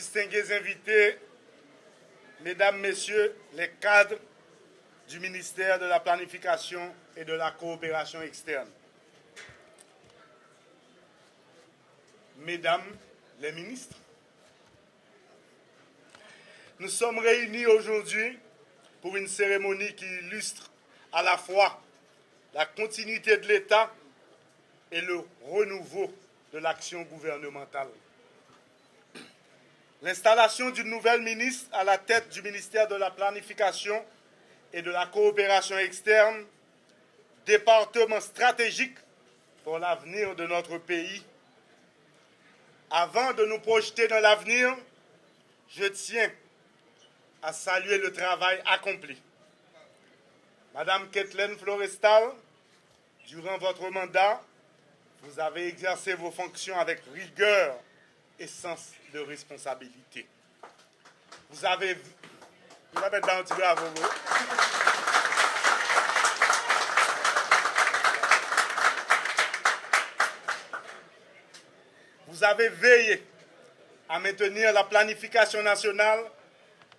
distingués invités, Mesdames, Messieurs les cadres du ministère de la Planification et de la Coopération externe, Mesdames les ministres, nous sommes réunis aujourd'hui pour une cérémonie qui illustre à la fois la continuité de l'État et le renouveau de l'action gouvernementale. L'installation d'une nouvelle ministre à la tête du ministère de la Planification et de la Coopération externe, département stratégique pour l'avenir de notre pays. Avant de nous projeter dans l'avenir, je tiens à saluer le travail accompli. Madame Kathleen Florestal, durant votre mandat, vous avez exercé vos fonctions avec rigueur et sens de responsabilité. Vous avez veillé à maintenir la planification nationale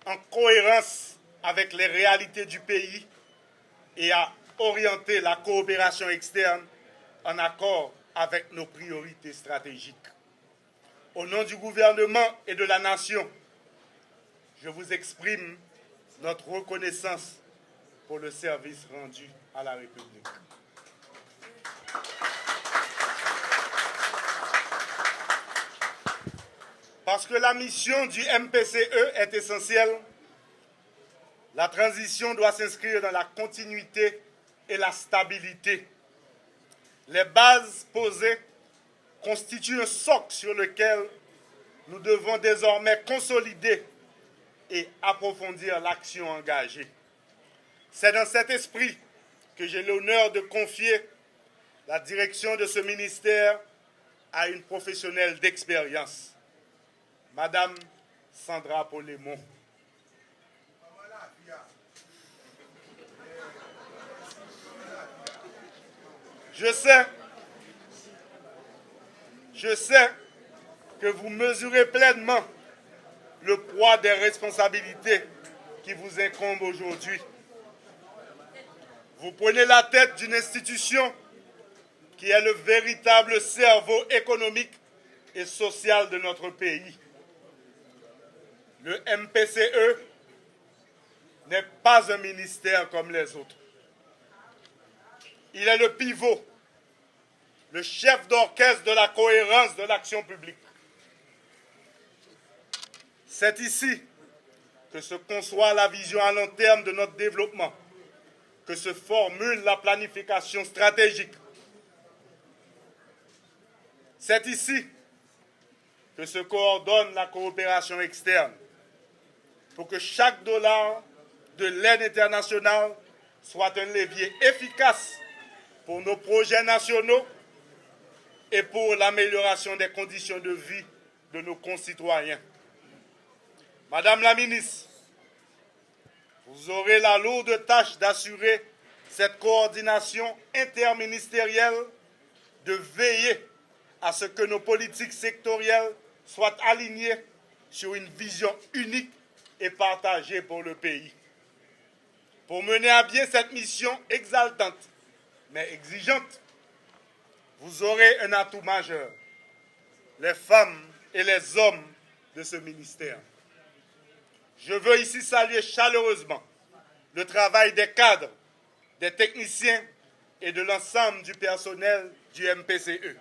en cohérence avec les réalités du pays et à orienter la coopération externe en accord avec nos priorités stratégiques. Au nom du gouvernement et de la nation, je vous exprime notre reconnaissance pour le service rendu à la République. Parce que la mission du MPCE est essentielle, la transition doit s'inscrire dans la continuité et la stabilité. Les bases posées constituent un socle sur lequel nous devons désormais consolider et approfondir l'action engagée. C'est dans cet esprit que j'ai l'honneur de confier la direction de ce ministère à une professionnelle d'expérience, Madame Sandra Polémon. Je sais que vous mesurez pleinement le poids des responsabilités qui vous incombent aujourd'hui. Vous prenez la tête d'une institution qui est le véritable cerveau économique et social de notre pays. Le MPCE n'est pas un ministère comme les autres. Il est le pivot, le chef d'orchestre de la cohérence de l'action publique. C'est ici que se conçoit la vision à long terme de notre développement, que se formule la planification stratégique. C'est ici que se coordonne la coopération externe, pour que chaque dollar de l'aide internationale soit un levier efficace pour nos projets nationaux et pour l'amélioration des conditions de vie de nos concitoyens. Madame la ministre, vous aurez la lourde tâche d'assurer cette coordination interministérielle, de veiller à ce que nos politiques sectorielles soient alignées sur une vision unique et partagée pour le pays. Pour mener à bien cette mission exaltante, mais exigeante, vous aurez un atout majeur, les femmes et les hommes de ce ministère. Je veux ici saluer chaleureusement le travail des cadres, des techniciens et de l'ensemble du personnel du MPCE.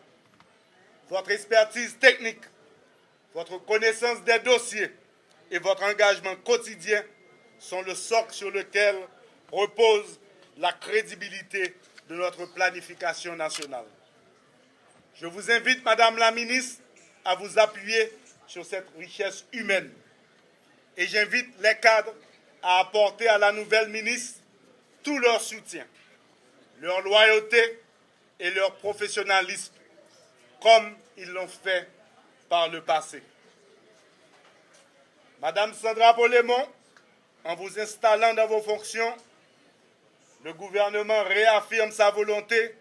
Votre expertise technique, votre connaissance des dossiers et votre engagement quotidien sont le socle sur lequel repose la crédibilité de notre planification nationale. Je vous invite, Madame la ministre, à vous appuyer sur cette richesse humaine. Et j'invite les cadres à apporter à la nouvelle ministre tout leur soutien, leur loyauté et leur professionnalisme, comme ils l'ont fait par le passé. Madame Sandra Polémon, en vous installant dans vos fonctions, le gouvernement réaffirme sa volonté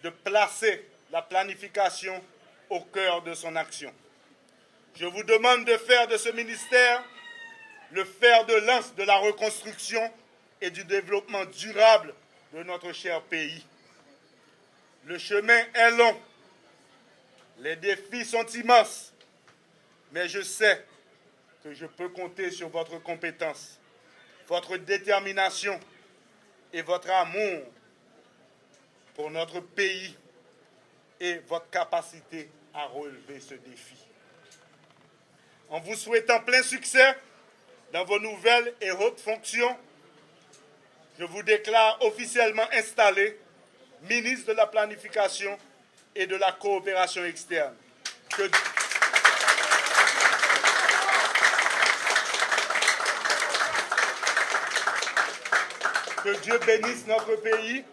de placer la planification au cœur de son action. Je vous demande de faire de ce ministère le fer de lance de la reconstruction et du développement durable de notre cher pays. Le chemin est long, les défis sont immenses, mais je sais que je peux compter sur votre compétence, votre détermination et votre amour pour notre pays et votre capacité à relever ce défi. En vous souhaitant plein succès dans vos nouvelles et hautes fonctions, je vous déclare officiellement installé ministre de la Planification et de la Coopération externe. Que Dieu bénisse notre pays.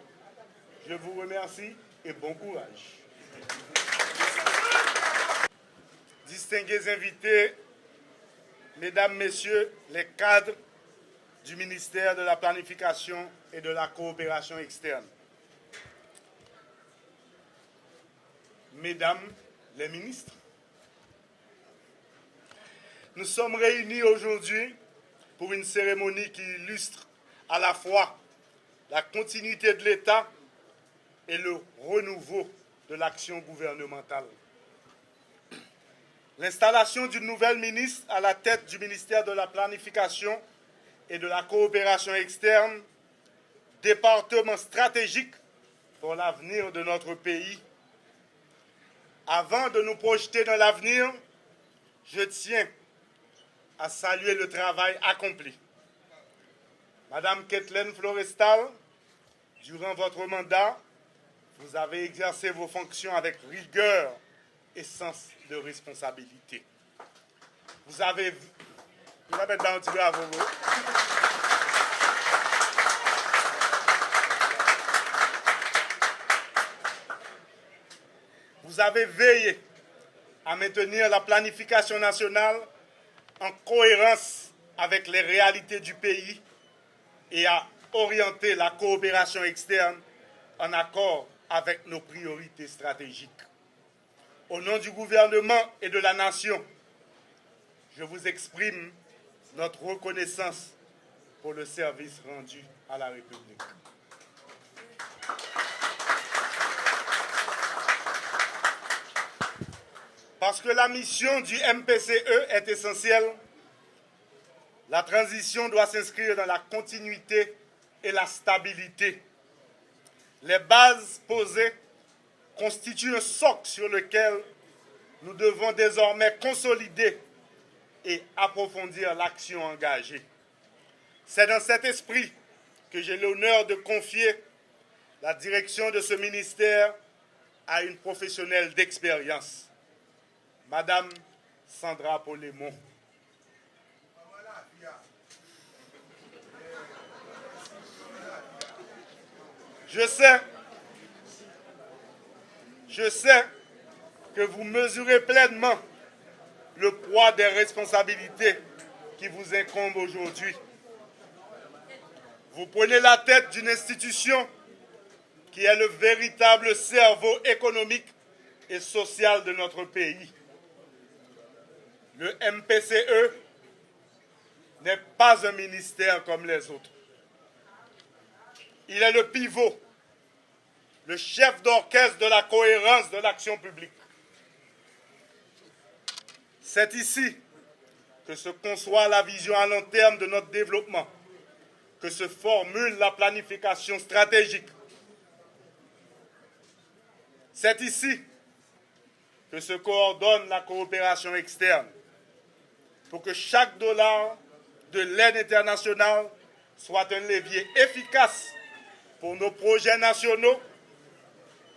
Je vous remercie et bon courage. Distingués invités, Mesdames, Messieurs les cadres du ministère de la Planification et de la Coopération externe, Mesdames les ministres, nous sommes réunis aujourd'hui pour une cérémonie qui illustre à la fois la continuité de l'État et le renouveau de l'action gouvernementale. L'installation d'une nouvelle ministre à la tête du ministère de la Planification et de la Coopération externe, département stratégique pour l'avenir de notre pays. Avant de nous projeter dans l'avenir, je tiens à saluer le travail accompli. Madame Kathleen Florestal, durant votre mandat, vous avez exercé vos fonctions avec rigueur et sens de responsabilité. Vous avez veillé à maintenir la planification nationale en cohérence avec les réalités du pays et à orienter la coopération externe en accord avec nos priorités stratégiques. Au nom du gouvernement et de la nation, je vous exprime notre reconnaissance pour le service rendu à la République. Parce que la mission du MPCE est essentielle, la transition doit s'inscrire dans la continuité et la stabilité. Les bases posées constituent un socle sur lequel nous devons désormais consolider et approfondir l'action engagée. C'est dans cet esprit que j'ai l'honneur de confier la direction de ce ministère à une professionnelle d'expérience, Madame Sandra Polémon. Je sais que vous mesurez pleinement le poids des responsabilités qui vous incombent aujourd'hui. Vous prenez la tête d'une institution qui est le véritable cerveau économique et social de notre pays. Le MPCE n'est pas un ministère comme les autres. Il est le pivot, le chef d'orchestre de la cohérence de l'action publique. C'est ici que se conçoit la vision à long terme de notre développement, que se formule la planification stratégique. C'est ici que se coordonne la coopération externe, pour que chaque dollar de l'aide internationale soit un levier efficace pour nos projets nationaux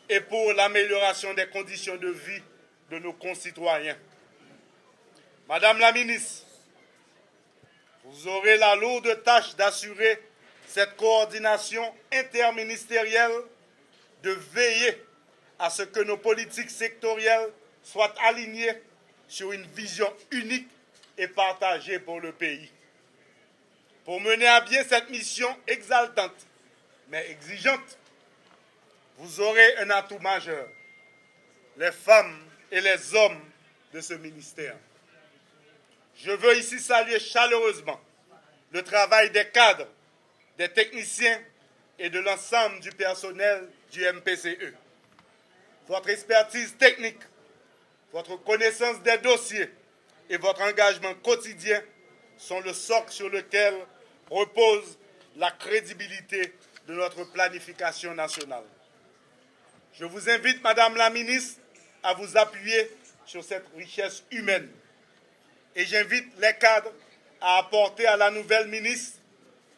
et pour l'amélioration des conditions de vie de nos concitoyens. Madame la ministre, vous aurez la lourde tâche d'assurer cette coordination interministérielle, de veiller à ce que nos politiques sectorielles soient alignées sur une vision unique et partagée pour le pays. Pour mener à bien cette mission exaltante, mais exigeante, vous aurez un atout majeur, les femmes et les hommes de ce ministère. Je veux ici saluer chaleureusement le travail des cadres, des techniciens et de l'ensemble du personnel du MPCE. Votre expertise technique, votre connaissance des dossiers et votre engagement quotidien sont le socle sur lequel repose la crédibilité de notre planification nationale. Je vous invite, Madame la Ministre, à vous appuyer sur cette richesse humaine. Et j'invite les cadres à apporter à la nouvelle ministre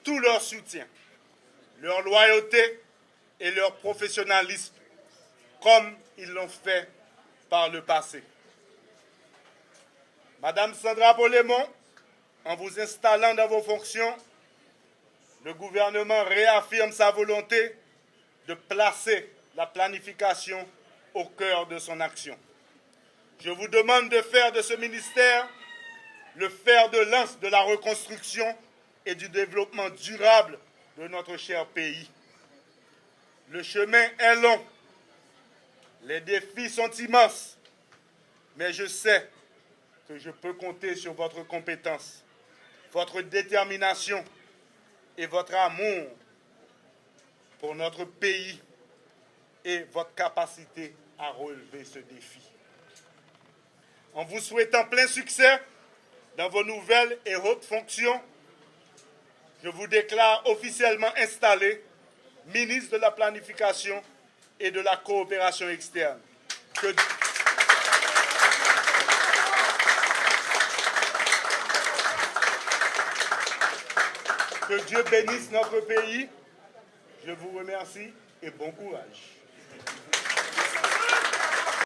tout leur soutien, leur loyauté et leur professionnalisme, comme ils l'ont fait par le passé. Madame Sandra Polémon, en vous installant dans vos fonctions, le gouvernement réaffirme sa volonté de placer la planification au cœur de son action. Je vous demande de faire de ce ministère le fer de lance de la reconstruction et du développement durable de notre cher pays. Le chemin est long, les défis sont immenses, mais je sais que je peux compter sur votre compétence, votre détermination et votre amour pour notre pays et votre capacité à relever ce défi. En vous souhaitant plein succès dans vos nouvelles et hautes fonctions, je vous déclare officiellement installé ministre de la Planification et de la Coopération externe. Que Dieu bénisse notre pays. Je vous remercie et bon courage.